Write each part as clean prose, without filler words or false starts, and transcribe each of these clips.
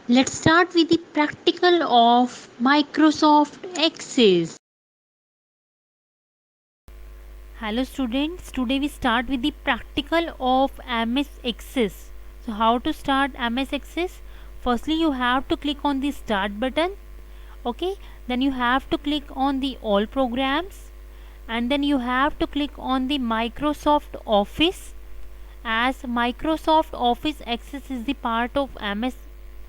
Let's start with the practical of Microsoft Access. Hello students, today we start with the practical of MS Access. So how to start MS Access? Firstly you have to click on the start button. Okay, then you have to click on the all programs, and then you have to click on the Microsoft Office. As Microsoft Office Access is the part of MS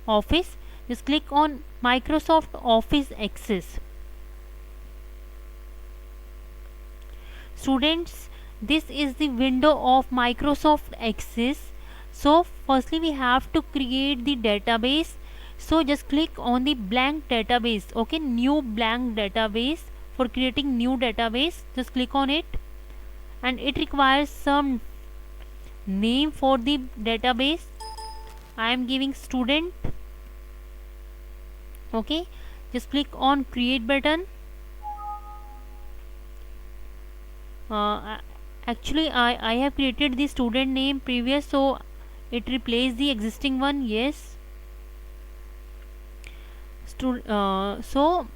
Office, just click on Microsoft Office Access. Students, this is the window of Microsoft Access. So firstly we have to create the database. So just click on the blank database. Okay, new blank database. For creating new database, just click on it, and it requires some name for the database. I am giving student. Okay, just click on create button. uh, Actually I have created the student name previous, so it replaced the existing one. Yes. So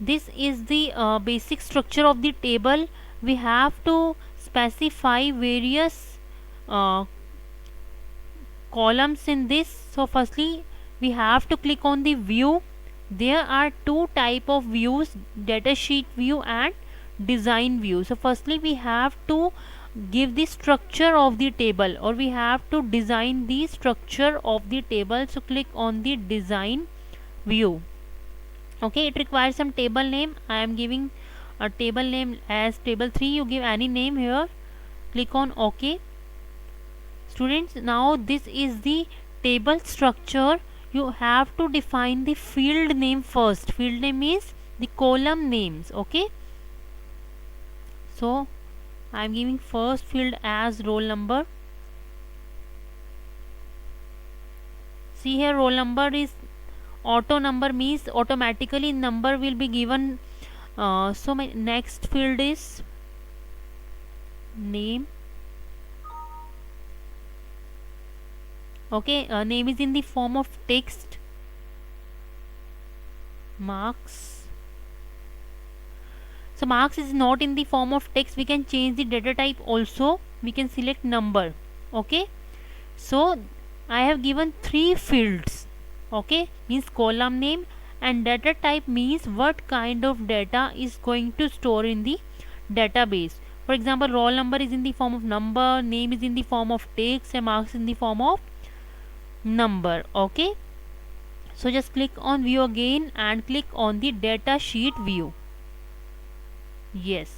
this is the basic structure of the table. We have to specify various uh, columns in this. So firstly we have to click on the view. There are two type of views: data sheet view and design view. So firstly we have to give the structure of the table, or we have to design the structure of the table. So click on the design view. Okay, it requires some table name. I am giving a table name as table 3. You give any name here, click on OK. Students, now this is the table structure. You have to define the field name first. Field name is the column names. Okay, so I am giving first field as roll number. See here, roll number is auto number, means automatically number will be given. So my next field is name. Okay, name is in the form of text. Marks. So marks is not in the form of text. We can change the data type also. We can select number. Okay, so I have given three fields. Okay, means column name, and data type means what kind of data is going to store in the database. For example, roll number is in the form of number, name is in the form of text, and marks in the form of number. Okay, so just click on view again and click on the data sheet view. Yes.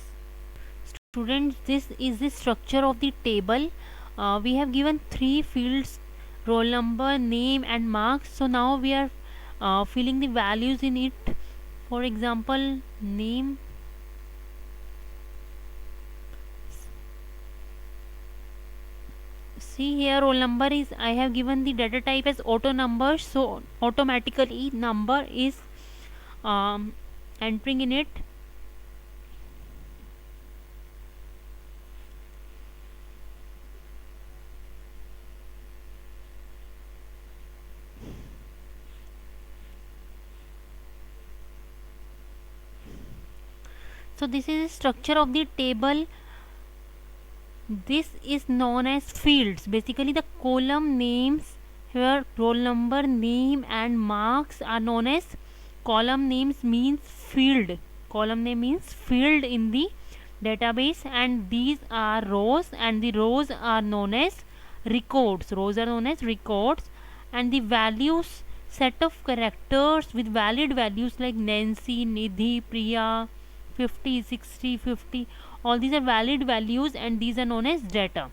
Students, this is the structure of the table. We have given three fields: roll number, name and marks. So now we are filling the values in it. For example, name. See here, roll number is, I have given the data type as auto number, so automatically number is entering in it. So this is the structure of the table. This is known as fields. Basically the column names here, roll number, name and marks, are known as column names, means field. Column name means field in the database, and these are rows, and the rows are known as records. Rows are known as records, and the values, set of characters with valid values like Nancy, Nidhi, Priya, 50, 60, 50, all these are valid values, and these are known as data.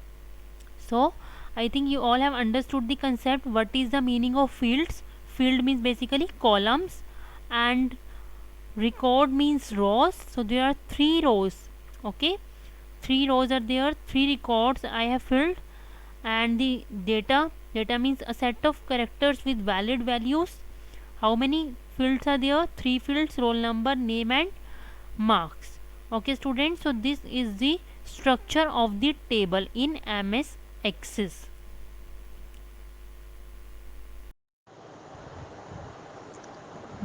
So I think you all have understood the concept. What is the meaning of fields? Field means basically columns, and record means rows. So there are three rows. Okay, three rows are there, three records I have filled, and the data means a set of characters with valid values. How many fields are there? Three fields: roll number, name and marks. Okay students, so this is the structure of the table in MS Access.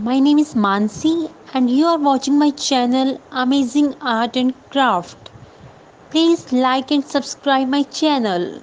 My name is Mansi, and you are watching my channel Amazing Art and Craft. Please like and subscribe my channel.